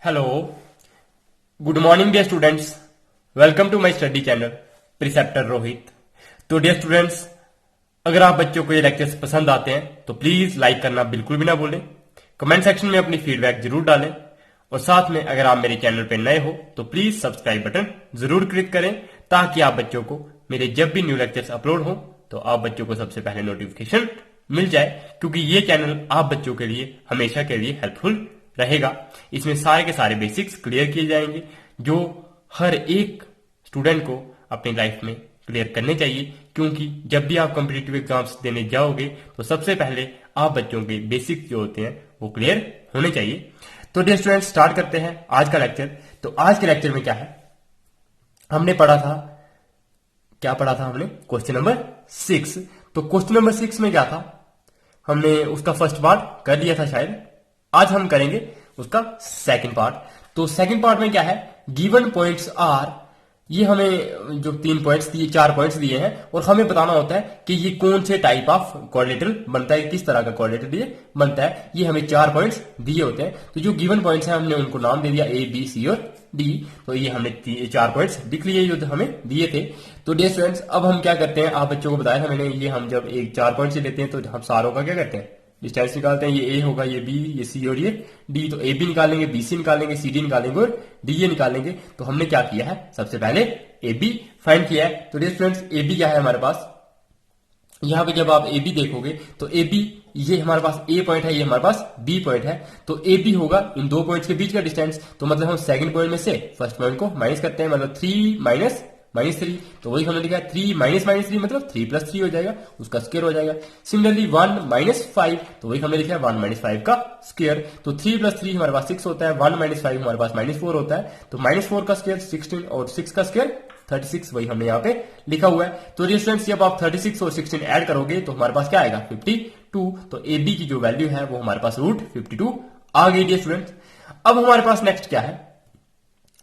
Hello, good morning dear students. Welcome to my study channel preceptor Rohit. तो dear students, अगर आप बच्चों को ये लेक्चर्स पसंद आते हैं तो प्लीज लाइक करना बिल्कुल भी ना भूलें। कमेंट सेक्शन में अपनी फीडबैक जरूर डालें और साथ में अगर आप मेरे चैनल पर नए हो तो प्लीज सब्सक्राइब बटन जरूर क्लिक करें ताकि आप बच्चों को मेरे जब भी न्यू लेक्चर्स अपलोड हो तो आप बच्चों को सबसे पहले नोटिफिकेशन मिल जाए, क्योंकि ये चैनल आप बच्चों के लिए हमेशा के लिए हेल्पफुल रहेगा। इसमें सारे के सारे बेसिक्स क्लियर किए जाएंगे जो हर एक स्टूडेंट को अपनी लाइफ में क्लियर करने चाहिए, क्योंकि जब भी आप कॉम्पिटिटिव एग्जाम्स देने जाओगे तो सबसे पहले आप बच्चों के बेसिक्स जो होते हैं वो क्लियर होने चाहिए। तो डियर स्टूडेंट्स, स्टार्ट करते हैं आज का लेक्चर। तो आज के लेक्चर में क्या है, हमने पढ़ा था हमने क्वेश्चन नंबर 6। तो क्वेश्चन नंबर 6 में क्या था, हमने उसका फर्स्ट पार्ट कर लिया था शायद। आज हम करेंगे उसका सेकंड पार्ट। तो सेकंड पार्ट में क्या है, गिवन पॉइंट्स आर, ये हमें जो 3 पॉइंट्स दिए, 4 पॉइंट्स दिए हैं और हमें बताना होता है कि ये कौन से टाइप ऑफ क्वाड्रिलेटरल बनता है, किस तरह का क्वाड्रिलेटरल ये बनता है। ये हमें 4 पॉइंट्स दिए होते हैं। तो जो गिवन पॉइंट्स हैं हमने उनको नाम दे दिया A, B, C और D। तो ये हमने 4 पॉइंट्स लिख लिए जो हमें दिए थे। तो डियर स्टूडेंट्स, अब हम क्या करते हैं, आप बच्चों को बताया था मैंने, ये हम जब एक 4 पॉइंट्स लेते हैं तो हम सारों का क्या करते हैं, डिस्टेंस निकालते हैं। ये A होगा, ये B, ये C और ये D। तो AB निकालेंगे, BC निकालेंगे, CD निकालेंगे और DA निकालेंगे। तो हमने क्या किया है, सबसे पहले AB फाइंड किया है। तो डियर स्टूडेंट्स, AB क्या है हमारे पास, यहां पे जब आप AB देखोगे तो AB ये हमारे पास A पॉइंट है, ये हमारे पास B पॉइंट है। तो AB होगा इन 2 पॉइंट्स के बीच का डिस्टेंस। तो मतलब हम सेकंड पॉइंट में से फर्स्ट पॉइंट को माइनस करते हैं, मतलब 3 माइनस 3। तो वही हमने लिखा है 3 माइनस 3 मतलब 3 प्लस 3 हो जाएगा, उसका स्क्वायर हो जाएगा। सिमिलरली 1 माइनस 5, तो वही हमने लिखा है 1 माइनस 5 का स्क्वायर। तो 3 प्लस 3 हमारे पास 6 होता है, 1 माइनस 5 हमारे पास -4 होता है। तो -4 का स्क्वायर 16 और 6 का स्क्वायर 36, वही हमने यहाँ पे लिखा हुआ है। तो स्टूडेंट्स, जब आप 36 और 16 ऐड करोगे तो हमारे पास क्या आएगा, 52। तो AB की जो वैल्यू है वो हमारे पास √52 आ गई। डियर स्टूडेंट्स, अब हमारे पास नेक्स्ट क्या है,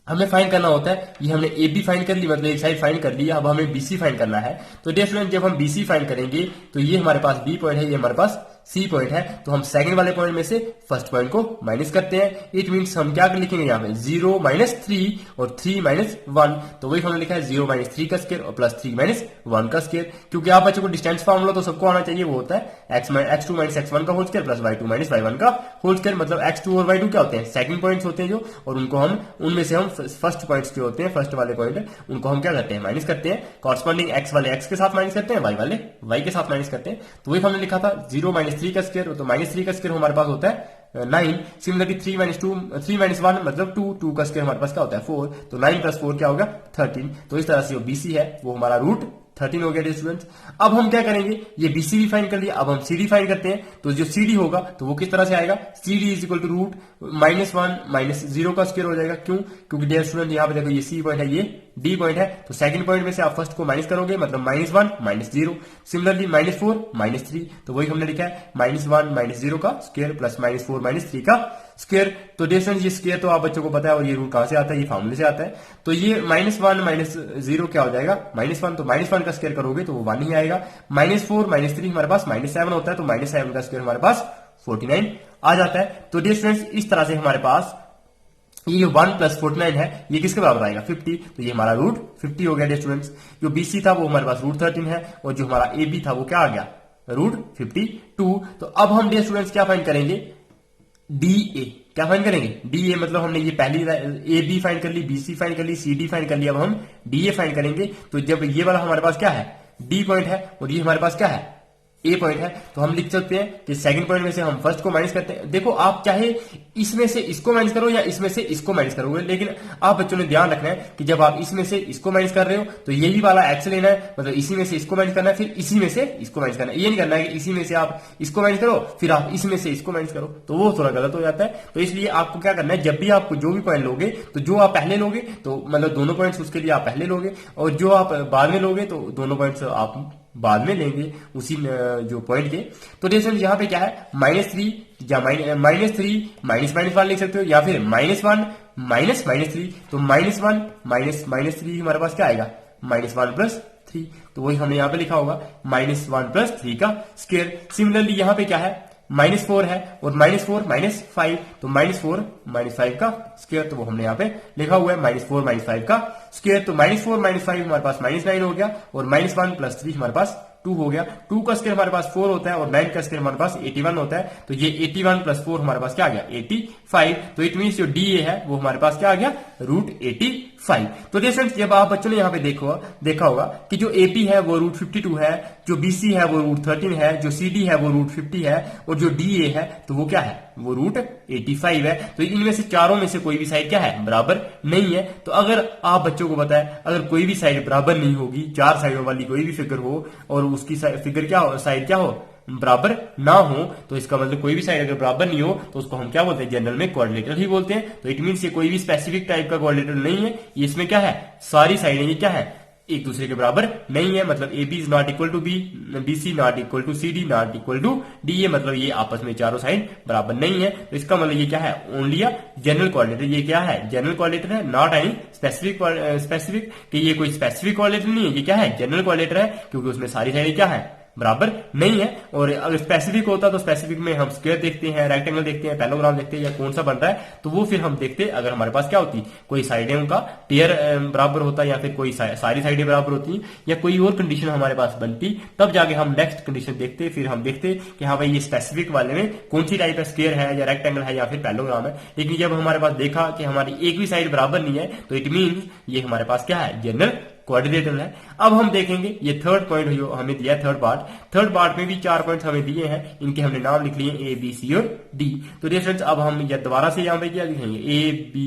हमें फाइंड करना होता है, ये हमने AB फाइंड कर ली, मतलब एक साइड फाइंड कर लिया। अब हमें BC फाइंड करना है। तो डियर स्टूडेंट, जब हम BC फाइंड करेंगे तो ये हमारे पास B पॉइंट है, ये हमारे पास C पॉइंट है। तो हम सेकंड वाले पॉइंट में से फर्स्ट पॉइंट को माइनस करते हैं। इट मींस हम क्या लिखेंगे यहाँ पे, 0 माइनस 3 और 3 माइनस 1। तो वही हमने लिखा है 0 माइनस 3 का स्क्वायर और प्लस 3 माइनस 1 का स्क्वायर। क्योंकि आप बच्चों को डिस्टेंस फार्मूला तो सबको आना चाहिए, वो होता है x2 माइनस x1 का whole square plus y2 minus y1 का होल स्क्वायर। मतलब x2 और y2 क्या होते हैं, सेकंड पॉइंट्स होते हैं जो, और उनको हम उनमें से हम फर्स्ट पॉइंट्स जो होते हैं, फर्स्ट वाले पॉइंट उनको हम क्या करते हैं, माइनस करते हैं। कॉरस्पॉन्डिंग x वाले x के साथ माइनस करते हैं, y वाले y के साथ माइनस करते हैं। तो वही हमने लिखा था 0 माइनस 3 का स्क्वायर, तो -3 का स्क्वायर हमारे पास होता है 9। सिमिलरली 3 माइनस 1 मतलब 2 का स्क्वायर हमारे पास क्या होता है 4। तो 9 प्लस 4 क्या होगा 13। तो इस तरह से जो BC है वो हमारा √13 हो गया स्टूडेंट्स। अब हम क्या करेंगे, ये BC भी फाइंड कर लिया, अब हम CD फाइंड करते हैं। तो जो CD होगा तो वो किस तरह से आएगा, CD is equal to √-1 minus 0 का स्क्वायर हो जाएगा। क्यों, क्योंकि डियर स्टूडेंट यहाँ पे देखो ये C पॉइंट है, ये D पॉइंट है। तो सेकंड पॉइंट में से आप फर्स्ट को माइनस करोगे, मतलब -1 माइनस 0। सिमिलरली -4 माइनस 3, तो वही हमने लिखा है -1 माइनस 0 का स्क्वायर प्लस -4 माइनस 3 का स्क्वायर। तो डियर स्टूडेंट, ये स्क्वायर तो आप बच्चों को पता है, और ये रूट कहां से आता है, ये फार्मूले से आता है। तो ये -1 माइनस 0 क्या हो जाएगा, -1। तो -1 का स्क्वायर करोगे तो वो 1 ही आएगा। -4 माइनस 3 हमारे पास -7 होता है, तो -7 का स्क्वायर हमारे पास 49 आ जाता है। तो डियर स्टूडेंट्स, इस तरह से हमारे पास ये जो 1 प्लस 49 है ये किसके बराबर आएगा, 50। तो ये हमारा √50 हो गया। डियर स्टूडेंट्स, जो BC था वो हमारे पास √13 है, और जो हमारा AB था वो क्या आ गया, √52। तो अब हम डियर स्टूडेंट्स क्या फाइंड करेंगे, DA। क्या फाइंड करेंगे, DA। मतलब हमने ये पहली AB फाइंड कर ली, BC फाइंड कर ली, CD फाइंड कर लिया, अब हम DA फाइंड करेंगे। तो जब ये वाला हमारे पास क्या है, D पॉइंट है, और ये हमारे पास क्या है, A पॉइंट है, तो हम लिख सकते हैं कि सेकंड पॉइंट में से हम फर्स्ट को माइनस करते हैं। देखो, आप चाहे इसमें से इसको माइनस करो या इसमें से इसको माइनस करोगे, लेकिन आप बच्चों ने ध्यान रखना है कि जब आप इसमें से इसको माइनस कर रहे हो तो यही वाला x लेना है, मतलब इसी में से इसको माइनस करना है, फिर इसी में से इसको माइनस करना है। ये नहीं करना है कि इसी में से आप इसको माइनस करो फिर आप इसमें से इसको माइनस करो, तो वो थोड़ा गलत हो जाता है। तो इसलिए आपको क्या करना है, जब भी आपको जो भी पॉइंट लोगे तो जो आप पहले लोगे, तो मतलब दोनों पॉइंट्स उसके लिए आप पहले लोगे, और जो आप बाद में लोगे तो दोनों पॉइंट्स आप बाद में लेंगे उसी जो पॉइंट के। तो देखिए यहाँ पे क्या है, -3 या -3 -1 लिख सकते हो, या फिर -1 -3। तो -1 -3 हमारे पास क्या आएगा, -1 प्लस 3। तो वही हमने यहाँ पे लिखा होगा -1 प्लस 3 का स्क्वायर। सिमिलरली यहाँ पे क्या है, -4 है और -4 -5, तो -4 -5 का स्क्वायर, तो वो हमने यहाँ पे लिखा हुआ है -4 -5 का स्क्वायर। तो -4 -5 हमारे पास -9 हो गया और -1 + 3 हमारे पास 2 हो गया। 2 का स्क्वायर हमारे पास 4 होता है और 9 का स्क्वायर हमारे पास 81 होता है। तो ये 81 + 4 हमारे पास क्या आ गया 85। तो इट मीन जो DA है वो हमारे पास क्या आ गया √85। तो स्टूडेंट्स जब आप बच्चों ने यहाँ पे देखा होगा कि जो AP है वो √52 है, जो BC है वो √13 है, जो CD है वो √50 है और जो DA है तो वो क्या है वो √85 है। तो इनमें से चारों में से कोई भी साइड क्या है बराबर नहीं है। तो अगर आप बच्चों को पता है अगर कोई भी साइड बराबर नहीं होगी, चार साइडों वाली कोई भी फिगर हो और उसकी फिगर क्या हो साइड क्या हो बराबर ना हो, तो इसका मतलब कोई भी साइड अगर बराबर नहीं हो तो उसको हम क्या बोलते हैं जनरल में क्वाड्रिलेटरल ही बोलते हैं। तो इट मींस ये कोई भी स्पेसिफिक टाइप का क्वाड्रिलेटरल नहीं है, ये इसमें क्या है सारी साइडें ये क्या है एक दूसरे के बराबर नहीं है। मतलब AB is not equal to B, BC not equal to CD not equal to DA, मतलब ये आपस में चारों साइड बराबर नहीं है। तो इसका मतलब ये क्या है ओनली अ जनरल क्वाड्रिलेटरल। ये क्या है जनरल क्वाड्रिलेटरल है, नॉट एनी स्पेसिफिक कि ये कोई स्पेसिफिक क्वाड्रिलेटरल नहीं है, ये क्या है जनरल क्वाड्रिलेटरल है क्योंकि उसमें सारी साइडें क्या है बराबर नहीं है। और अगर स्पेसिफिक होता तो स्पेसिफिक में हम स्क्वायर देखते हैं, रेक्टेंगल देखते हैं, पैरेललोग्राम देखते हैं या कौन सा बन रहा है, तो वो फिर हम देखते अगर हमारे पास क्या होती कोई साइडें का पेयर बराबर होता या फिर कोई सारी साइडें बराबर होती या कोई और कंडीशन हमारे पास बनती, तब जाके हम नेक्स्ट कंडीशन देखते, फिर हम देखते कि हाँ भाई ये स्पेसिफिक वाले में कौन सी टाइप है स्क्वायर है या रेक्टेंगल है या फिर पैरेललोग्राम है। लेकिन जब हमारे पास देखा कि हमारी एक भी साइड बराबर नहीं है तो इट मीन ये हमारे पास क्या है जनरल क्वाड्रिलेटरल है। अब हम देखेंगे ये थर्ड पॉइंट जो हमें दिया थर्ड पार्ट में भी 4 पॉइंट्स हमें दिए हैं, इनके हमने नाम लिख लिए A B C और D। तो स्टूडेंट्स अब हम ये दोबारा से यहाँ पे क्या लिखेंगे A B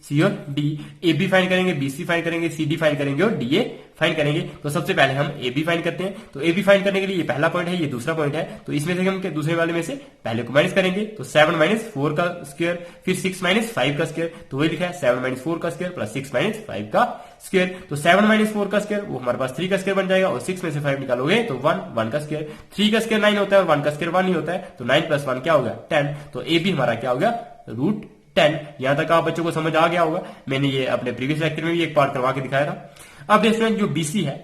C और D। AB फाइंड करेंगे, BC फाइंड करेंगे, CD फाइंड करेंगे और DA फाइंड करेंगे। तो सबसे पहले हम AB फाइंड करते हैं। तो AB फाइंड करने के लिए ये पहला पॉइंट है, ये दूसरा पॉइंट है, तो इसमें से हम दूसरे वाले में से पहले को माइनस करेंगे। तो 7 - 4 का स्क्वायर फिर 6 - 5 का स्क्वायर, तो वही लिखा है 7 - 4 का स्क्वायर प्लस 6 - 5 का स्क्वायर। तो 7 - 4 का स्क्वायर वो हमारे पास 3 का स्क्वायर बन जाएगा और 6 में से 5 निकालोगे तो 1 का स्क्वायर। 3 का स्क्वायर 9 होता है और 1 का स्क्वायर 1 ही होता है, तो 9 + 1 क्या हो गया 10। तो AB हमारा क्या हो गया √10। यहां तक आप बच्चों को समझ आ गया होगा, मैंने ये अपने प्रीवियस लेक्चर में भी एक पार्ट करवा के दिखाया था। अब स्टूडेंट जो BC है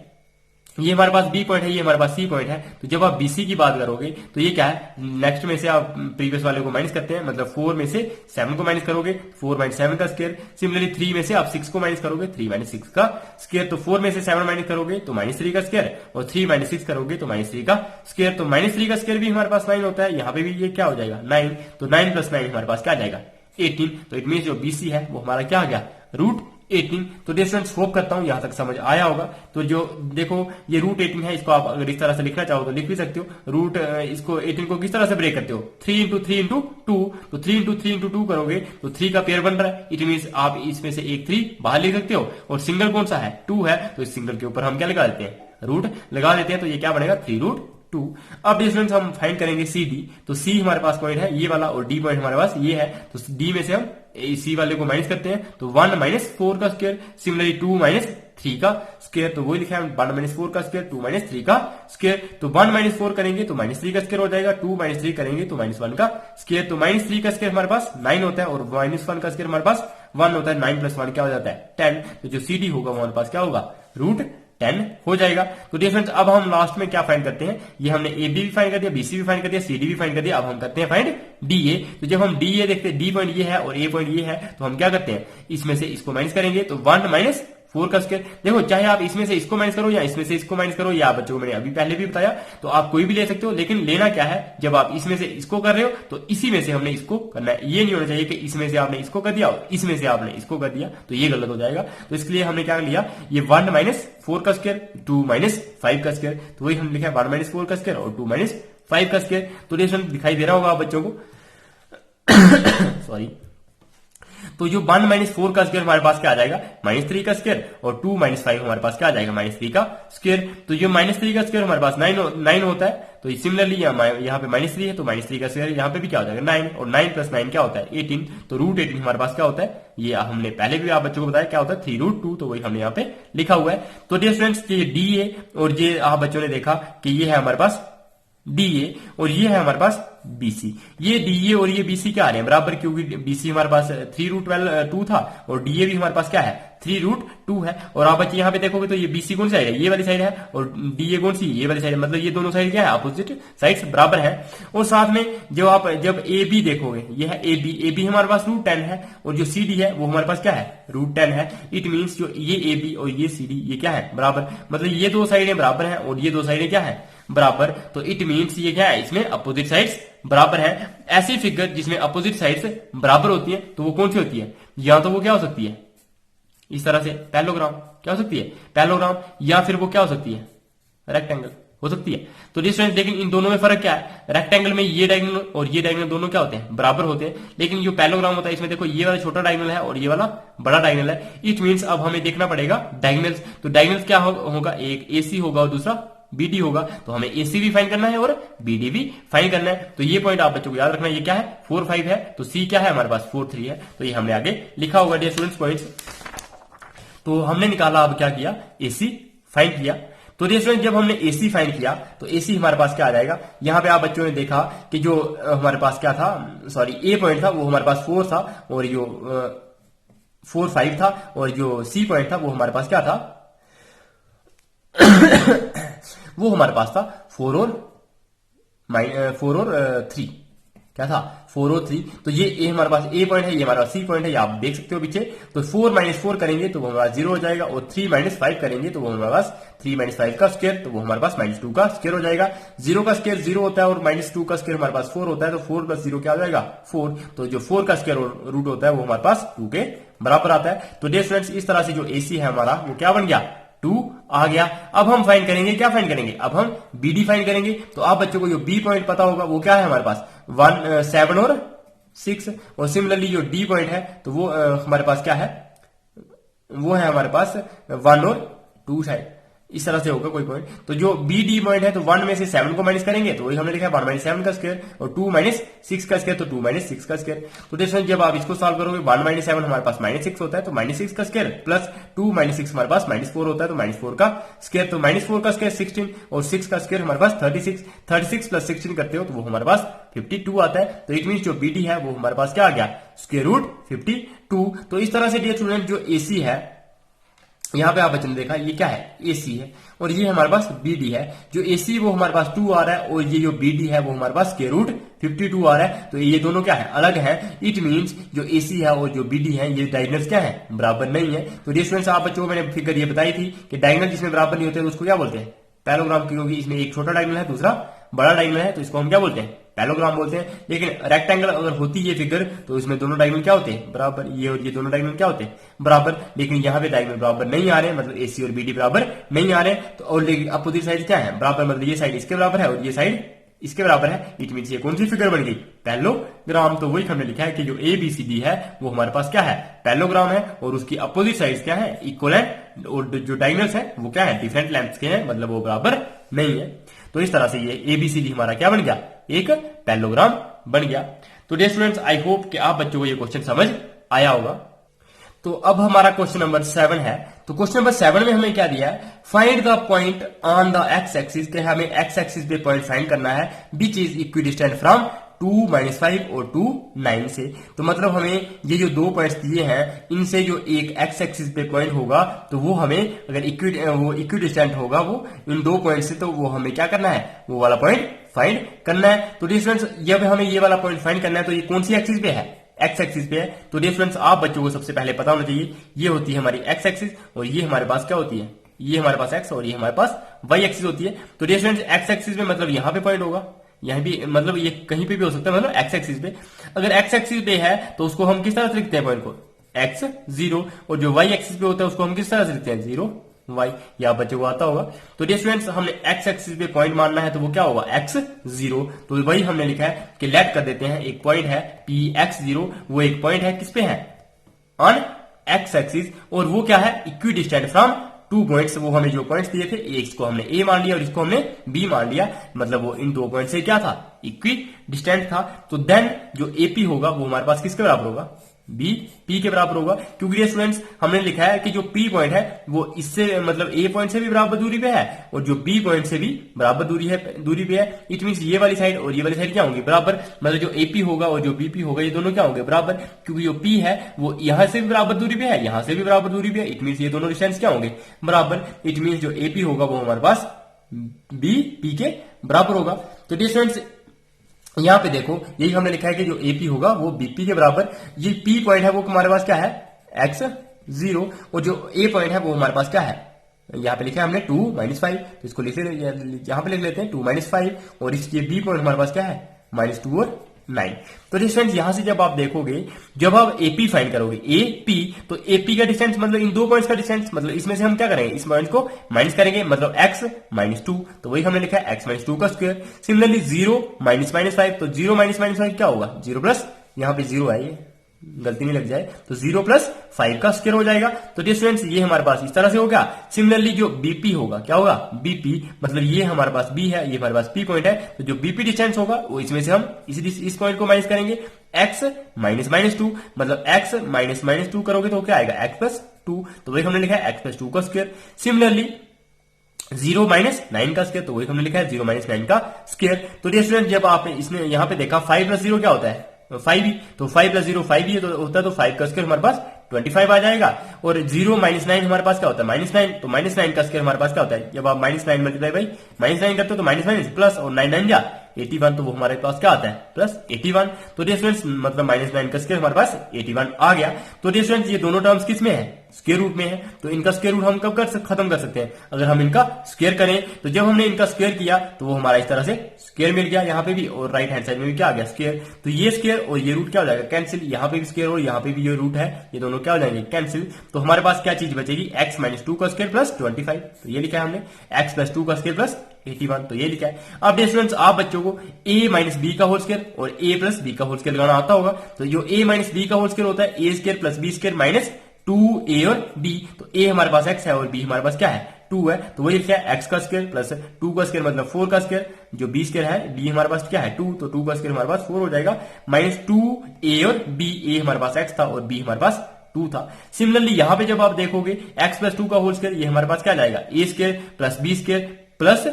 ये हमारे पास B पॉइंट है, ये हमारे पास C पॉइंट है। तो जब आप BC की बात करोगे तो ये क्या है नेक्स्ट में से आप प्रीवियस वाले को माइनस करते हैं, मतलब 4 में से 7 को माइनस करोगे 4 - 7 का स्क्वायर। सिमिलरली 3 में से आप 6 को माइनस करोगे 3 - 6 का स्क्वायर। तो 4 में से 7 माइनस करोगे तो -3 का स्क्वायर और 3 - 6 करोगे तो -3 का स्क्वायर। तो -3 का स्क्वायर भी हमारे पास 9 होता है, यहाँ पे भी ये क्या हो जाएगा 9। तो 9 + 9 हमारे पास क्या आ जाएगा 18। तो इट मीन जो BC है वो हमारा क्या आ गया √18। तो स्टूडेंट्स होप करता हूं यहां तक समझ आया होगा। तो जो देखो ये √18 है, इसको आप अगर इस तरह से लिखना चाहो तो लिख भी सकते हो। इसको 18 को किस तरह से ब्रेक करते हो 3 × 3 × 2। तो 3 × 3 × 2 करोगे तो 3 का पेयर बन रहा है, इट मीन आप इसमें से एक 3 बाहर लिख सकते हो और सिंगल कौन सा है 2 है, तो इस सिंगल के ऊपर हम क्या लगा देते हैं रूट लगा देते हैं। तो ये क्या बनेगा 3√2। अब स्टूडेंट्स हम फाइंड करेंगे CD। तो C हमारे पास पॉइंट है ये वाला और D पॉइंट हमारे पास ये है। तो D में से हम C वाले को माइनस करते हैं, तो 1 - 4 का स्क्वायर। सिमिलरली 2 - 3 का स्क्वायर, तो वही लिखा है 1 - 4 का स्क्वायर 2 - 3 का स्क्वायर। तो 1 - 4 करेंगे तो -3 का स्क्वायर हो जाएगा, 2 - 3 करेंगे तो -1 का स्क्वायर। तो -3 का स्क्वायर हमारे पास 9 होता है और -1 का स्क्वायर हमारे पास 1 होता है। 9 + 1 क्या हो जाता है 10। तो जो CD होगा हमारे पास क्या होगा √10 हो जाएगा। तो डिफरेंस अब हम लास्ट में क्या फाइंड करते हैं, ये हमने AB भी फाइंड कर दिया, BC भी फाइंड कर दिया, CD भी फाइंड कर दिया। अब हम करते हैं फाइंड DA। तो जब हम DA देखते हैं D पॉइंट ये है और A पॉइंट ये है, तो हम क्या करते हैं इसमें से इसको माइनस करेंगे। तो 1 - 4 का स्क्वायर। देखो चाहे आप इसमें से इसको माइनस करो या इसमें से इसको माइनस करो, या बच्चों को मैंने अभी पहले भी बताया, तो आप कोई भी ले सकते हो। लेकिन लेना क्या है, जब आप इसमें से इसको कर रहे हो तो इसी में से हमने इसको करना है। ये नहीं होना चाहिए कि इसमें से आपने इसको कर दिया और इसमें से आपने इसको कर दिया, तो ये गलत हो जाएगा। तो इसके लिए हमने क्या लिया, ये 1 - 4 का स्क्वायर 2 - 5 का स्क्वायर। तो वही हमने लिखा है 1 - 4 का स्क्वायर और 2 - 5 का स्क्वायर। तो डिफरेंस दिखाई दे रहा होगा आप बच्चों को सॉरी। तो जो 1 - 4 का स्क्वायर हमारे पास क्या आ जाएगा -3 का स्क्वायर और 2 - 5 हमारे पास क्या आ जाएगा -3 का स्क्वायर। तो जो -3 का स्क्वायर हमारे पास 9 होता है। तो सिमिलरली यहाँ पे -3 है तो -3 का स्क्वायर यहाँ पे भी क्या हो जाएगा 9 और 9 + 9 क्या होता है 18। तो √18 हमारे पास क्या होता है, ये हमने पहले भी आप बच्चों को बताया क्या होता है 3√2। तो वही हमने यहाँ पे लिखा हुआ है। तो डियर स्टूडेंट्स ये DA और ये आप बच्चों ने देखा कि ये है हमारे पास DA और ये है हमारे पास बीसी। ये डीए और ये बीसी क्या आ रहे हैं बराबर, क्योंकि बीसी हमारे पास 3√2 था और डीए भी हमारे पास क्या है 3√2 है। और आप बच्चे यहाँ पे देखोगे तो ये बीसी कौन सी साइड है, ये वाली साइड है, और डीए कौन सी, ये वाली साइड है। मतलब ये दोनों साइड क्या है, अपोजिट साइड्स बराबर है। और साथ में जब ए बी देखोगे, ये है ए बी हमारे पास √10 है, और जो सी डी है वो हमारे पास क्या है √10 है। इट मीन्स जो ये ए बी और ये सी डी ये क्या है बराबर, मतलब ये दो साइडें बराबर हैं और ये दो साइडें क्या है बराबर। तो इट मीन्स ये क्या है, इसमें अपोजिट साइड्स बराबर है। ऐसी फिगर जिसमें अपोजिट साइड्स बराबर होती है तो वो कौन सी होती है, या तो वो क्या हो सकती है इस तरह से पैरेललोग्राम, क्या हो सकती है पैरेललोग्राम, या फिर वो क्या हो सकती है रेक्टेंगल हो सकती है। तो डिस्टेंस, लेकिन इन दोनों में फर्क क्या है, रेक्टेंगल में ये डायगोनल और ये डायगोनल दोनों क्या होते हैं बराबर होते हैं, लेकिन जो पैरेललोग्राम होता है इसमें देखो ये वाला छोटा डायगोनल है और ये वाला बड़ा डायगोनल है। इट मींस अब हमें देखना पड़ेगा डायगोनल्स। तो डायगोनल्स क्या होगा, एक एसी होगा और दूसरा बीडी होगा। तो हमें एसी भी फाइंड करना है और बीडी भी फाइंड करना है। तो ये पॉइंट आप बच्चों को याद रखना है, ये क्या है 4 5 है, तो सी क्या है हमारे पास 4 3 है। तो ये हमने आगे लिखा होगा डियर स्टूडेंट्स पॉइंट्स। तो हमने निकाला, अब क्या किया एसी फाइंड किया। तो डियर स्टूडेंट जब हमने एसी फाइंड किया तो एसी हमारे पास क्या आ जाएगा, यहां पे आप बच्चों ने देखा कि जो हमारे पास क्या था, सॉरी ए पॉइंट था वो हमारे पास 4 था, और जो 4 5 था, और जो सी पॉइंट था वो हमारे पास क्या था वो हमारे पास था 4 और 3, क्या था 4 और 3। तो ये ए हमारे पास ए पॉइंट है, ये हमारे पास सी पॉइंट है, ये आप देख सकते हो पीछे। तो 4 - 4 करेंगे तो वो हमारे पास 0 हो जाएगा, और 3 - 5 करेंगे तो वो हमारे पास 3 - 5 का स्क्वायर, तो वो हमारे पास -2 का स्क्वायर हो जाएगा। 0 का स्क्वायर 0 होता है और -2 का स्क्वायर हमारे पास 4 होता है, तो 4 + 0 क्या हो जाएगा 4। तो जो 4 का स्क्वायर रूट होता है वो हमारे पास 2 के बराबर आता है। तो डियर स्टूडेंट्स इस तरह से जो एसी है हमारा वो क्या बन गया 2 आ गया। अब हम फाइंड करेंगे, क्या फाइंड करेंगे, अब हम बीडी फाइंड करेंगे। तो आप बच्चों को जो बी पॉइंट पता होगा वो क्या है हमारे पास 7 और 6, और सिमिलरली जो डी पॉइंट है तो वो हमारे पास क्या है, वो है हमारे पास 1 और 2 शायद, इस तरह से होगा कोई पॉइंट। तो जो बी डी पॉइंट है तो 1 में से 7 को माइनस करेंगे तो वही हमने लिखा है 1 - 7 का स्क्वायर, और 2 - 6 का स्क्वायर, तो 2 - 6 का स्क्वायर। तो देखो जब आप इसको सॉल्व करोगे 1 - 7 हमारे पास -6 होता है, तो -6 का स्क्वायर प्लस 2 - 6 हमारे पास -4 होता है, तो -4 का स्क्वायर। तो -4 का स्क्वायर 16 और 6 का स्क्वायर हमारे पास 36, 36 + 16 करते हो तो वो हमारे पास 52 आता है। तो इट मीन जो बीडी है वो हमारे पास क्या आ गया √52। तो इस तरह से डियर स्टूडेंट जो एसी है, यहां पे आप बच्चों ने देखा ये क्या है एसी है, और ये हमारे पास बीडी है। जो एसी वो हमारे पास 2 आ रहा है, और ये जो बीडी है वो हमारे पास √52 आ रहा है। तो ये दोनों क्या है अलग है। इट मींस जो एसी है और जो बीडी है ये डायगोनल्स क्या है बराबर नहीं है। तो डियर स्टूडेंट्स आप बच्चों को मैंने फिगर ये बताई थी कि डायगोनल जिसमें बराबर नहीं होते तो उसको क्या बोलते हैं पैरेललोग्राम, क्योंकि इसमें एक छोटा डायगोनल है दूसरा बड़ा डायगोनल है, तो इसको हम क्या बोलते हैं पैरेललोग्राम बोलते हैं। लेकिन रेक्टेंगल अगर होती ये फिगर तो इसमें दोनों डायगोनल क्या होते हैं बराबर, ये और ये दोनों डायगोनल क्या होते हैं बराबर। लेकिन यहाँ पे डायगोनल बराबर नहीं आ रहे, मतलब एसी और बीडी बराबर नहीं आ रहे। तो और अपोजिट साइड क्या है बराबर, मतलब ये साइड इसके बराबर है और ये साइड इसके बराबर है। इट मीन ये कौन सी फिगर बन गई पैरेललोग्राम। तो वही हमने लिखा है कि जो ए बी सी डी है वो हमारे पास क्या है पैरेललोग्राम है, और उसकी अपोजिट साइड्स क्या है इक्वल है, और जो डायगोनल्स है वो क्या है डिफरेंट लेंथ्स के हैं, मतलब वो बराबर नहीं है। तो इस तरह से ये एबीसीडी हमारा क्या बन गया एक पैरेललोग्राम बन गया। तो डियर स्टूडेंट्स आई होप कि आप बच्चों को ये क्वेश्चन समझ आया होगा। तो अब हमारा क्वेश्चन नंबर 7 है। तो क्वेश्चन नंबर 7 में हमें क्या दिया है, find the point on the x axis, के हमें एक्स एक्सिस पे पॉइंट फाइंड करना है विच इज इक्विडिस्टेंट फ्रॉम 2 - 5 और 2 9 से। तो मतलब हमें ये जो दो पॉइंट्स दिए हैं इनसे जो एक एक्स एक्सिस पे पॉइंट होगा तो वो हमें अगर इक्विडिस्टेंट होगा वो इन दो पॉइंट से, तो वो हमें क्या करना है वो वाला पॉइंट फाइंड करना है। तो डियर स्टूडेंट्स जब हमें ये वाला पॉइंट फाइंड करना है तो ये कौन सी एक्सिस पे है एक्स एक्सिस पे है। तो डियर स्टूडेंट्स आप बच्चों को सबसे पहले पता होना चाहिए ये होती है हमारी एक्स एक्सिस, और ये हमारे पास क्या होती है ये हमारे पास एक्स और ये हमारे पास वाई एक्सिस होती है। तो डियर स्टूडेंट्स एक्स एक्सिस में मतलब यहाँ पे पॉइंट होगा, यहाँ भी मतलब ये कहीं पे भी हो सकता है, मतलब एक्स एक्सिस पे। अगर एक्स एक्सिस पे है तो उसको हम किस तरह से लिखते हैं पॉइंट को एक्स 0, और जो वाई एक्सिस पे होता है उसको हम किस तरह से लिखते हैं 0 वाई, या बच्चों को आता होगा। तो डियर स्टूडेंट्स हमने एक्स एक्सिस पे पॉइंट मानना है तो वो क्या होगा एक्स 0। तो वही हमने लिखा है कि लेट कर देते हैं एक पॉइंट है पी एक्स 0, वो एक पॉइंट है किस पे है ऑन एक्स एक्सिस, और वो क्या है इक्विडिस्टेंट फ्रॉम 2 पॉइंट्स। वो हमें जो पॉइंट्स दिए थे इसको हमने ए मान लिया और इसको हमने बी मान लिया, मतलब वो इन 2 पॉइंट से क्या था इक्विडिस्टेंट था। तो देन जो एपी होगा वो हमारे पास किसके बराबर होगा बी पी के बराबर होगा, क्योंकि स्टूडेंट्स हमने लिखा है कि जो पी पॉइंट है वो इससे मतलब ए पॉइंट से भी बराबर दूरी पे है और जो बी पॉइंट से भी बराबर दूरी पे है। इट मींस ये वाली साइड और ये वाली साइड क्या होंगी, बराबर। मतलब जो एपी होगा और जो बीपी होगा ये दोनों क्या होंगे, बराबर, क्योंकि जो पी है वो यहां से भी बराबर दूरी पे है, यहां से भी बराबर दूरी पे है। इट मींस ये दोनों डिस्टेंस क्या होंगे, बराबर। इट मींस जो एपी होगा वो हमारे पास बी पी के बराबर होगा। तो डिस्टेंस यहां पे देखो यही हमने लिखा है कि जो एपी होगा वो बीपी के बराबर। ये पी पॉइंट है वो हमारे पास क्या है, x0, और जो ए पॉइंट है वो हमारे पास क्या है, यहां पे लिखा है हमने 2 - 5, तो इसको यहां पे लिख लेते हैं 2 - 5, और इसके बी पॉइंट हमारे पास क्या है, -2 और 9। तो डिस्टेंस यहां से जब आप देखोगे, जब आप एपी फाइंड करोगे, एपी, तो एपी का डिस्टेंस मतलब इन दो पॉइंट्स का डिस्टेंस, मतलब इसमें से हम क्या करेंगे, इस पॉइंट को माइनस करेंगे, मतलब x -2, तो वही हमने लिखा है x -2 का स्क्वायर। सिमिलरली 0 - -5, तो 0 - -5 क्या होगा, 0 प्लस, यहां पे 0 है, ये गलती नहीं लग जाए, तो 0 + 5 का स्क्वायर हो जाएगा। तो डिस्टेंस ये हमारे पास इस तरह से हो गया। सिमिलरली जो बीपी होगा, क्या होगा, बीपी, मतलब ये हमारे पास बी है, ये हमारे पास पी पॉइंट है, तो जो बीपी डिस्टेंस होगा वो इसमें से हम इस पॉइंट को माइनस करेंगे, x -2, मतलब x -2 करोगे तो क्या आएगा, x + 2, तो वही हमने लिखा है x + 2 का स्क्वायर। सिमिलरली 0 - 9 का स्क्वायर, तो वही हमने लिखा है 0 - 9 का स्क्वायर। तो डिस्टेंस जब आप इसने यहां पे देखा 5 + 0 क्या होता है, 5 ही, तो 5 + 0 5 ही तो होता है, तो 5 का स्क्वायर हमारे पास 25 आ जाएगा। और 0 - 9 हमारे पास क्या होता है, -9, तो -9 का स्क्वायर हमारे पास क्या होता है, जब आप -9 मल्टीप्लाई बाई -9 करते हो तो माइनस प्लस, और 9 9 जा 81, तो वो हमारे पास क्या आता है, +81। तो डिस्टेंस मतलब -9 का स्क्वायर हमारे पास 81 आ गया। तो डिस्टेंस ये दोनों टर्म्स किस में है, स्क्वायर रूट में है, तो इनका स्क्वायर रूट हम कब खत्म कर सकते हैं, अगर हम इनका स्क्वायर करें। तो जब हमने इनका स्क्वायर किया तो वो हमारा इस तरह से स्क्वायर मिल गया यहाँ पे भी, और राइट हैंड साइड में भी क्या आ गया, स्क्वायर। तो ये स्क्वायर और ये रूट क्या हो जाएगा, कैंसिल, यहाँ पे भी स्क्वायर और यहाँ पे भी ये रूट है, ये दोनों क्या हो जाएंगे, कैंसिल। तो हमारे पास क्या चीज बचेगी, x -2 का स्क्वायर प्लस 25, तो ये लिखा है हमने x + 2 का स्क्वायर प्लस 81, तो ये लिखा है। अब स्टूडेंट्स आप बच्चों को a - b का होल स्क्वायर और a + b का होल स्क्वायर लगाना आता होगा। तो जो a - b का होल स्क्वायर होता है a² + b² - 2a और b, तो a हमारे पास x है और b हमारे पास क्या है, 2 है, तो वही लिखा है x का स्क्वायर प्लस 2 का स्क्वायर मतलब 4 का स्क्वायर, जो b² है, b हमारे पास क्या है 2, तो 2 का स्क्वायर हमारे पास 4 हो जाएगा, -2a और b, a हमारे पास x था और b हमारे पास 2 था। सिमिलरली यहां पे जब आप देखोगे x + 2 का होल स्क्वायर, ये हमारे पास क्या जाएगा, a² + b² प्लस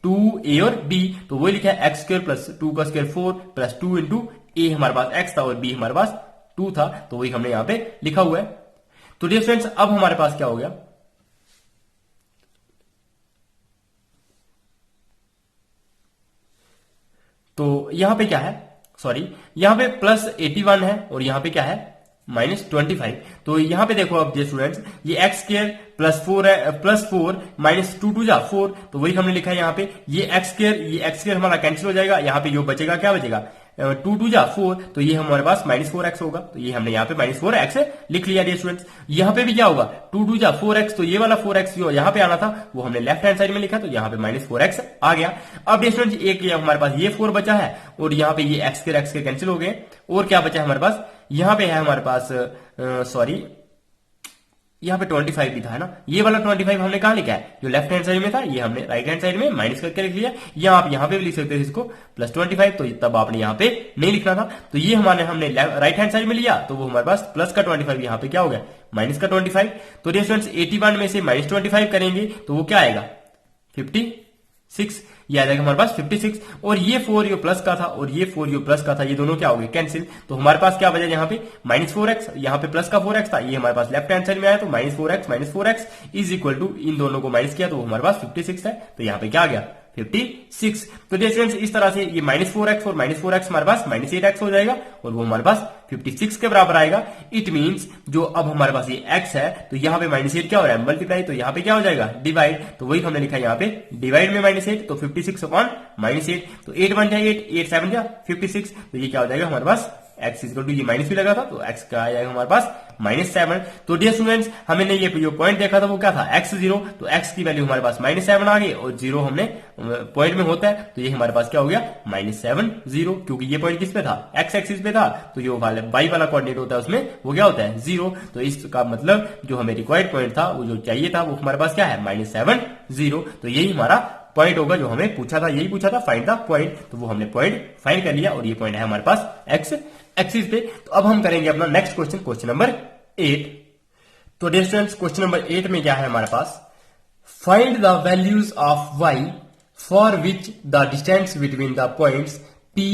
2a और b, तो वही लिखा है x² + 2 का स्क्वायर 4 + 2 × a हमारे पास x था और b हमारे पास 2 था, तो वही हमने यहां पे लिखा हुआ है। तो डियर फ्रेंड्स अब हमारे पास क्या हो गया, तो यहां पे क्या है, सॉरी, यहां पे +81 है और यहां पे क्या है, -25। तो यहां पे देखो अब स्टूडेंट्स, ये x² + 4 है, +4 -2 2 जा 4, तो वही हमने लिखा है यहाँ पे, ये x² हमारा कैंसिल हो जाएगा, यहाँ पे जो बचेगा क्या बचेगा, 2 2 जा 4, तो ये हमारे पास -4x होगा, तो ये हमने यहाँ पे -4x लिख लिया डियर स्टूडेंट्स। यहाँ पे भी क्या होगा, 2 2 जा 4x, तो ये वाला 4x जो यहाँ पे आना था वो हमने लेफ्ट हैंड साइड में लिखा, तो यहाँ पे -4x आ गया। अब डियर स्टूडेंट्स एक हमारे पास ये 4 बचा है और यहाँ पे ये x के कैंसिल हो गए, और क्या बचा है हमारे पास, यहाँ पे है हमारे पास सॉरी, यहाँ पे 25 भी था, है ना, ये वाला 25 हमने कहा लिखा है, जो लेफ्ट हैंड साइड में था ये हमने राइट हैंड साइड में माइनस करके लिख लिया, या आप यहाँ पे भी लिख सकते थे इसको +25, तो तब आपने यहाँ पे नहीं लिखना था, तो ये हमने राइट हैंड साइड में लिया, तो वो हमारे पास प्लस का 25 यहाँ पे क्या हो गया, माइनस का 25। तो डियर स्टूडेंट्स 81 में से -25 करेंगे तो वो क्या आएगा, 56, ये आ जाएगा हमारे पास 56, और ये 4 यो प्लस का था और ये 4 यो प्लस का था, ये दोनों क्या हो गए, कैंसिल। तो हमारे पास क्या बचा यहाँ पे, -4x, यहाँ पे प्लस का 4x था, ये हमारे पास लेफ्ट हैंड साइड में आया, तो -4x इज इक्वल टू, इन दोनों को माइनस किया तो हमारे पास 56 है, तो यहाँ पे क्या आ गया, 56। तो डिस्टेंस इस तरह से ये -4x और -4x हमारे पास -8x हो जाएगा, और वो हमारे पास 56 के बराबर आएगा। इट मींस जो अब हमारे पास ये x है, तो यहाँ पे -8 क्या हो रहा है, मल्टीप्लाई, तो यहाँ पे क्या हो जाएगा, डिवाइड, तो वही हमने लिखा है यहाँ पे डिवाइड में -8, तो 56 अपॉन -8, तो 8 1 जा 8, 8 7 जा 56, तो ये क्या हो जाएगा हमारे पास x इक्वल टू, ये माइनस भी लगा था तो x का आ जाएगा हमारे पास -7। तो डियर स्टूडेंट्स हमने ये जो पॉइंट देखा था वो क्या था, x0, तो x की वैल्यू हमारे पास -7 आ गई, और 0 हमने पॉइंट में होता है, तो ये हमारे पास क्या हो गया, -7 0, क्योंकि ये पॉइंट किस पे था, x एक्सिस पे था, तो जो y वाला कोऑर्डिनेट होता है उसमें वो क्या होता है, 0। तो इसका मतलब जो हमें रिक्वायर्ड पॉइंट था, वो जो चाहिए था, वो हमारे पास क्या है, -7 0, तो यही हमारा पॉइंट होगा जो हमें पूछा था, यही पूछा था, फाइंड द पॉइंट, तो वो हमने पॉइंट फाइंड कर लिया और ये पॉइंट है हमारे पास एक्स एक्सिस पे। तो अब हम करेंगे अपना नेक्स्ट क्वेश्चन, क्वेश्चन नंबर 8। तो डियर स्टूडेंट्स क्वेश्चन नंबर 8 में क्या है हमारे पास, find the values of y for which the distance between the points p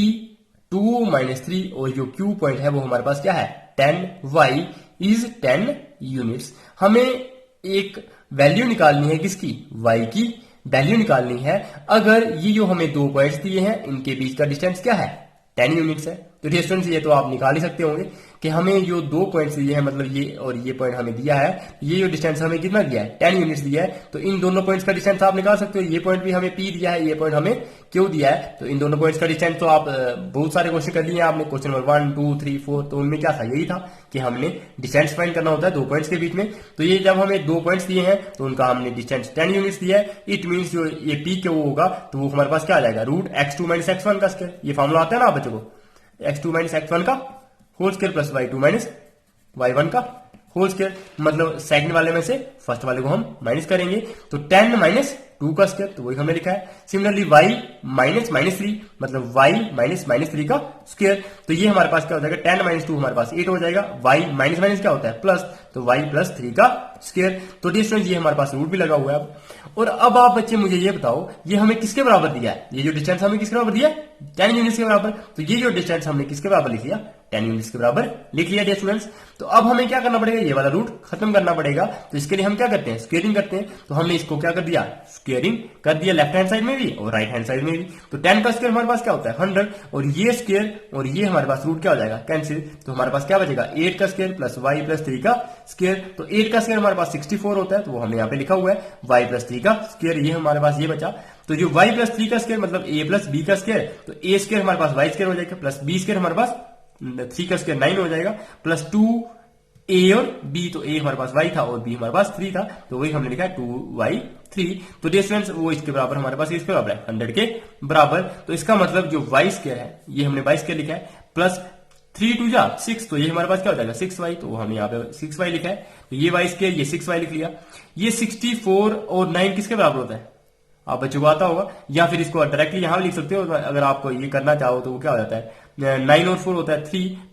2-3 और जो q पॉइंट है वो हमारे पास क्या है 10y इज 10 यूनिट्स। हमें एक वैल्यू निकालनी है किसकी, y की वैल्यू निकालनी है अगर ये जो हमें दो पॉइंट्स दिए हैं इनके बीच का डिस्टेंस क्या है 10 यूनिट्स है। तो डियर स्टूडेंट्स ये तो आप निकाल ही सकते होंगे कि हमें जो दो पॉइंट्स दिए हैं, मतलब ये और ये पॉइंट हमें दिया है, ये जो डिस्टेंस हमें कितना दिया है 10 यूनिट्स दिया है, तो इन दोनों पॉइंट्स का डिस्टेंस आप निकाल सकते हो। ये पॉइंट भी हमें p दिया है, ये पॉइंट हमें q दिया है, तो इन दोनों पॉइंट्स का डिस्टेंस तो आप बहुत सारे क्वेश्चन कर लिए आपने, क्वेश्चन नंबर 1 2 3 4, तो उनमें क्या था, यही था कि हमने डिस्टेंस फाइंड करना होता है दो पॉइंट्स के बीच में। तो ये जब हमें दो पॉइंट्स दिए हैं तो उनका हमने डिस्टेंस 10 यूनिट्स दिया है, इट मीन्स जो ये p के वो होगा तो वो हमारे पास क्या आ जाएगा √x2 - x1 का स्क्वायर। ये फॉर्मूला आता है ना बच्चों को, x2 - x1 का whole square plus y2 - y1 का होल स्क्वायर, मतलब सेकंड वाले में से फर्स्ट वाले को हम माइनस करेंगे, तो 10 - 2 का स्क्वायर, तो वही हमने लिखा है। सिमिलरली y -3 मतलब y -3 का स्क्वायर, तो ये हमारे पास क्या हो जाएगा 10 - 2 हमारे पास 8 हो जाएगा। y माइनस क्या होता है प्लस, तो y +3 का स्क्वायर। तो डियर स्टूडेंट्स ये हमारे पास रूट भी लगा हुआ है अब। और अब आप बच्चे मुझे ये बताओ ये हमें किसके बराबर दिया है, ये जो डिस्टेंस हमें किसके बराबर दिया है 10 यूनिट्स के बराबर। तो ये जो डिस्टेंस हमने किसके बराबर लिख लिया 10 यूनिट्स के बराबर लिख लिया डियर स्टूडेंट्स। तो अब हमें क्या करना पड़ेगा, ये वाला रूट खत्म करना पड़ेगा। तो इसके लिए हम क्या करते हैं स्क्वेयरिंग करते हैं। तो हमने इसको क्या कर दिया स्क्वेयरिंग कर दिया, लेफ्ट हैंड साइड में भी और राइट हैंड साइड में भी। तो 10 का स्क्वायर हमारे पास क्या होता है 100 और ये स्क्वायर और ये हमारे पास रूट क्या हो जाएगा कैंसिल। तो हमारे पास क्या बचेगा 8 का स्क्वायर प्लस y +3 का स्क्वायर। तो 8 का स्क्वायर हमारे पास 64 होता है, तो वो हमने यहाँ पे लिखा हुआ है y +3 का स्क्वायर, ये हमारे पास ये बचा। तो जो y +3 का स्क्वायर मतलब a + b का स्क्वायर, तो a स्क्वायर हमारे पास y स्क्वायर हो जाएगा प्लस b स्क्वायर हमारे पास 3 का स्क्वायर 9 हो जाएगा प्लस 2a और b, तो a हमारे पास y था और b हमारे पास 3 था, तो वही हमने लिखा है 2y3। तो डियर स्टूडेंट्स वो इसके बराबर हमारे पास इसके बराबर है 100 के बराबर। तो इसका मतलब जो y स्क्वायर है ये हमने y स्क्वायर लिखा है प्लस 3 2 जा 6, तो ये हमारे पास क्या हो जाएगा 6y, तो हमने यहाँ पे 6y लिखा है। तो ये y स्क्वायर ये 6y लिख लिया। ये 64 और 9 किसके बराबर होता है आप बच्चों को आता होगा, या फिर इसको डायरेक्टली यहां भी लिख सकते हो अगर आपको ये करना चाहो। तो वो क्या हो जाता है 9 और 4 होता है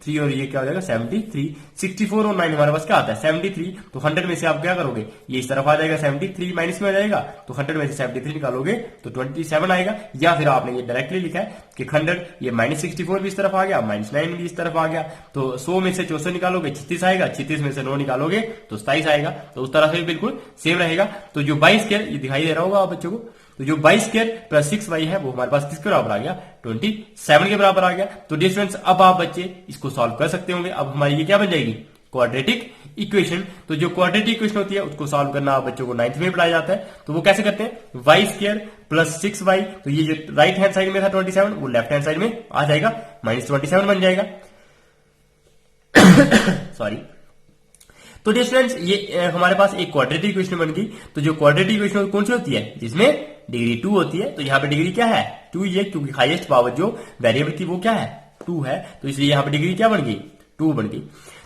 3 और ये क्या हो जाएगा 73। 64 और 9 हमारे पास क्या आता है 73। तो 100 में से आप क्या करोगे ये इस तरफ आ जाएगा 73 माइनस में आ जाएगा, तो 100 में से 73 निकालोगे तो 27 आएगा। या फिर आपने ये डायरेक्टली लिखा है कि 100 ये -64 भी इस तरफ आ गया -9 भी इस तरफ आ गया, तो 100 में से 64 निकालोगे 36 आएगा, 36 में से 9 निकालोगे तो 27 आएगा। तो उस तरह से बिल्कुल सेम रहेगा। तो जो 22 स्क्वायर ये दिखाई दे रहा होगा आप बच्चों को, तो जो 22 स्क्वायर प्लस 6y है वो हमारे पास किसके बराबर आ गया 27 के बराबर आ गया। तो डियर स्टूडेंट्स अब आप बच्चे इसको सॉल्व कर सकते होंगे। अब हमारी ये क्या बन जाएगी क्वाड्रेटिक इक्वेशन। तो जो क्वाड्रेटिक इक्वेशन होती है उसको सॉल्व करना आप बच्चों को 9th में पढ़ाया जाता है। तो वो कैसे करते हैं y स्क्वायर प्लस 6y, तो ये जो राइट हैंड साइड में था 27 वो लेफ्ट हैंड साइड में आ जाएगा -27 बन जाएगा सॉरी। तो डियर स्टूडेंट्स ये हमारे पास एक क्वाड्रेटिक इक्वेशन बन गई। तो जो क्वाड्रेटिक इक्वेशन कौन सी होती है जिसमें डिग्री 2 होती है, तो यहाँ पे डिग्री क्या है 2 ये, क्योंकि हाईएस्ट पावर जो वेरिएबल की वो क्या है 2 है, तो इसलिए यहाँ पे डिग्री क्या बन गई 2 बन गई।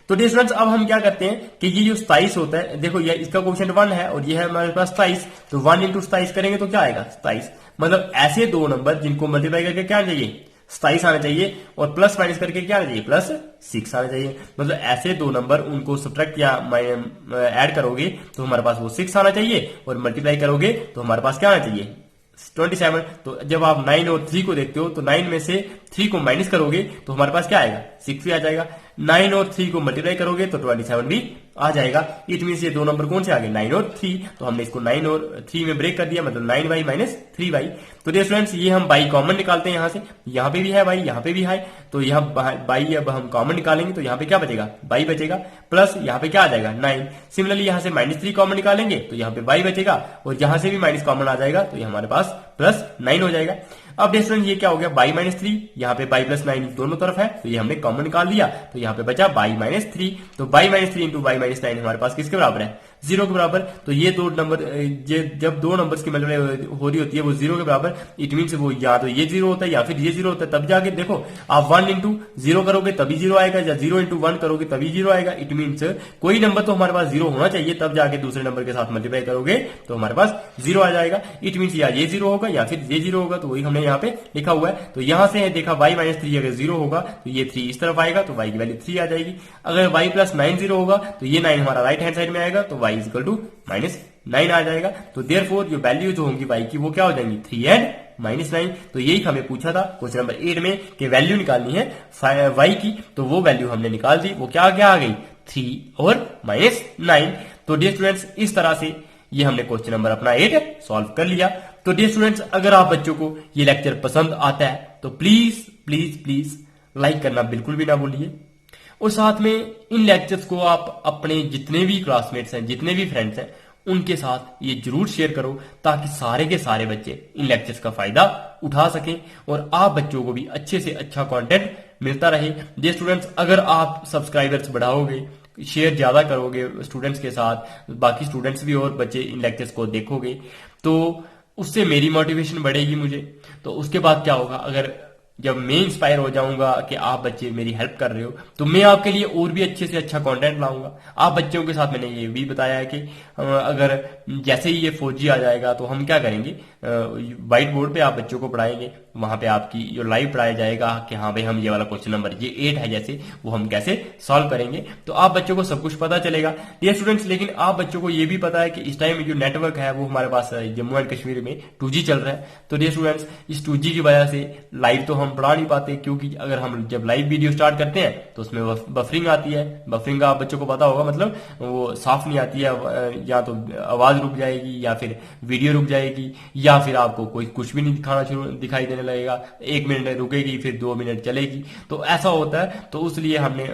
तो डियर स्टूडेंट्स अब हम क्या करते हैं कि ये जो 27 होता है, देखो ये इसका कोएफिशिएंट 1 है और ये है हमारे पास 27, तो 1 × 27 करेंगे तो क्या आएगा 27। मतलब ऐसे दो नंबर जिनको मल्टीप्लाई करके क्या आना चाहिए 27 आना चाहिए और प्लस माइनस करके क्या आना चाहिए +6 आना चाहिए। मतलब ऐसे दो नंबर उनको सब्ट्रैक्ट या ऐड करोगे तो हमारे पास वो 6 आना चाहिए और मल्टीप्लाई करोगे तो हमारे पास क्या आना चाहिए 27। तो जब आप 9 और 3 को देखते हो तो 9 में से 3 को माइनस करोगे तो हमारे पास क्या आएगा 6 भी आ जाएगा। 9 और 3 को मल्टीप्लाई करोगे तो 27 भी आ जाएगा। इट मीन ये दो नंबर कौन से आ गए 9 और 3, तो हमने इसको 9 और 3 में ब्रेक कर दिया, मतलब 9y - 3y। तो डियर स्टूडेंट्स ये हम बाई कॉमन निकालते हैं यहाँ से, यहाँ पे भी है बाई यहाँ पे भी है, तो यहाँ बाई अब हम कॉमन निकालेंगे तो यहाँ पे क्या बचेगा बाई बचेगा प्लस यहाँ पे क्या आ जाएगा 9। सिमिलरली यहाँ से -3 कॉमन निकालेंगे तो यहाँ पे बाई बचेगा और यहाँ से भी माइनस कॉमन आ जाएगा तो ये हमारे पास +9 हो जाएगा। अब डियर स्टूडेंट ये क्या हो गया बाई -3, यहाँ पे बाई +9 दोनों तरफ है तो ये हमने कॉमन निकाल लिया, तो यहाँ पे बचा बाई -3। तो बाई -3 × बाई -9 हमारे पास किसके बराबर है 0 के बराबर, तो ये दो नंबर जब दो नंबर्स की मल्टीप्लाई हो रही होती है वो 0 के बराबर, इट मीन वो या तो ये 0 होता है या फिर ये 0 होता है। तब जाके देखो आप 1 इंटू 0 करोगे तभी 0 आएगा, या 0 इंटू 1 करोगे तभी 0 आएगा। इट मीन कोई नंबर तो हमारे पास 0 होना चाहिए, तब जाके दूसरे नंबर के साथ मल्टीप्लाई करोगे तो हमारे पास 0 आ जाएगा। इट मीन या ये 0 होगा या फिर ये 0 होगा, तो वही हमने यहाँ पे लिखा हुआ है। तो यहां से देखा y माइनस 3 अगर 0 होगा तो ये 3 इस तरफ आएगा, तो y की वैल्यू 3 आ जाएगी। अगर y प्लस 9 0 होगा तो ये 9 हमारा राइट हैंड साइड में आएगा, तो y is equal to minus 9 आ जाएगा। तो देयरफॉर जो वैल्यू जो होंगी y की वो क्या हो जाएंगी 3 एंड माइनस 9। तो यही हमें पूछा था क्वेश्चन नंबर 8 में कि वैल्यू निकालनी है y की, तो वो वैल्यू हमने निकाल दी। वो क्या आ गई 3 और माइनस 9। तो डियर स्टूडेंट्स इस तरह से ये हमने क्वेश्चन नंबर अपना 8 सॉल्व कर लिया। तो डियर स्टूडेंट्स अगर आप बच्चों को ये लेक्चर पसंद आता है तो प्लीज प्लीज प्लीज लाइक करना बिल्कुल भी ना भूलिए, और साथ में इन लेक्चर्स को आप अपने जितने भी क्लासमेट्स हैं, जितने भी फ्रेंड्स हैं, उनके साथ ये जरूर शेयर करो ताकि सारे के सारे बच्चे इन लेक्चर्स का फायदा उठा सकें और आप बच्चों को भी अच्छे से अच्छा कंटेंट मिलता रहे। डियर स्टूडेंट्स अगर आप सब्सक्राइबर्स बढ़ाओगे, शेयर ज्यादा करोगे स्टूडेंट्स के साथ, बाकी स्टूडेंट्स भी और बच्चे इन लेक्चर्स को देखोगे, तो उससे मेरी मोटिवेशन बढ़ेगी मुझे। तो उसके बाद क्या होगा, अगर जब मैं इंस्पायर हो जाऊंगा कि आप बच्चे मेरी हेल्प कर रहे हो, तो मैं आपके लिए और भी अच्छे से अच्छा कंटेंट लाऊंगा। आप बच्चों के साथ मैंने ये भी बताया है कि अगर जैसे ही ये 4G आ जाएगा तो हम क्या करेंगे, व्हाइट बोर्ड पे आप बच्चों को पढ़ाएंगे, वहां पे आपकी जो लाइव पढ़ाया जाएगा कि हाँ भाई हम ये वाला क्वेश्चन नंबर ये 8 है जैसे, वो हम कैसे सॉल्व करेंगे। तो आप बच्चों को सब कुछ पता चलेगा डियर स्टूडेंट्स। लेकिन आप बच्चों को ये भी पता है कि इस टाइम जो नेटवर्क है वो हमारे पास जम्मू एंड कश्मीर में 2G चल रहा है। तो डियर स्टूडेंट्स इस 2G की वजह से लाइव तो हम पढ़ा नहीं पाते, क्योंकि अगर हम जब लाइव वीडियो स्टार्ट करते हैं तो उसमें बफरिंग आती है। बफरिंग का आप बच्चों को पता होगा, मतलब वो साफ नहीं आती है, या तो आवाज रुक जाएगी या फिर वीडियो रुक जाएगी, या फिर आपको कोई कुछ भी नहीं दिखाई देने लगेगा, 1 मिनट रुकेगी फिर 2 मिनट चलेगी। तो ऐसा होता है, तो इसलिए हमने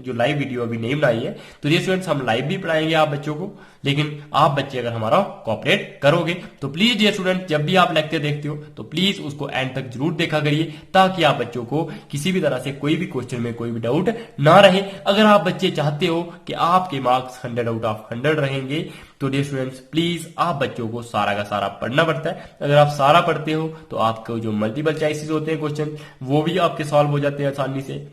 जो लाइव वीडियो अभी नहीं बनाई है। तो ये स्टूडेंट्स हम लाइव भी पढ़ाएंगे आप बच्चों को, लेकिन आप बच्चे अगर हमारा कोऑपरेट करोगे तो प्लीज डियर स्टूडेंट जब भी आप लेक्चर देखते हो तो प्लीज उसको एंड तक जरूर देखा करिए, ताकि आप बच्चों को किसी भी तरह से कोई भी क्वेश्चन में कोई भी डाउट ना रहे। अगर आप बच्चे चाहते हो कि आपके मार्क्स 100 आउट ऑफ 100 रहेंगे तो डियर स्टूडेंट्स प्लीज आप बच्चों को सारा का सारा पढ़ना पड़ता है। अगर आप सारा पढ़ते हो तो आपको जो मल्टीपल चॉइसेस होते हैं क्वेश्चन वो भी आपके सॉल्व हो जाते हैं आसानी से।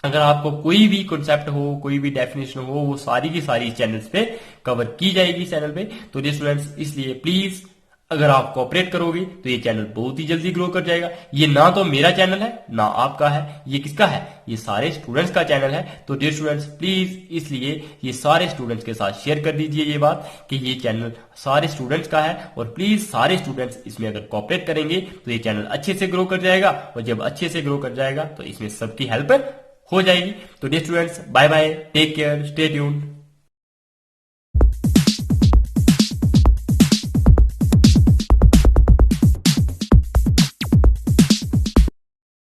अगर आपको कोई भी कॉन्सेप्ट हो, कोई भी डेफिनेशन हो, वो सारी की सारी चैनल्स पे कवर की जाएगी चैनल पे। तो डियर स्टूडेंट्स इसलिए प्लीज अगर आप कोऑपरेट करोगे तो ये चैनल बहुत ही जल्दी ग्रो कर जाएगा। ये ना तो मेरा चैनल है ना आपका है, ये किसका है, ये सारे स्टूडेंट्स का चैनल है। तो डियर स्टूडेंट्स प्लीज इसलिए ये सारे स्टूडेंट्स के साथ शेयर कर दीजिए ये बात कि ये चैनल सारे स्टूडेंट्स का है, और प्लीज सारे स्टूडेंट्स इसमें अगर कोऑपरेट करेंगे तो ये चैनल अच्छे से ग्रो कर जाएगा, और जब अच्छे से ग्रो कर जाएगा तो इसमें सबकी हेल्प हो जाएगी। तो dear students bye bye, take care, stay tuned.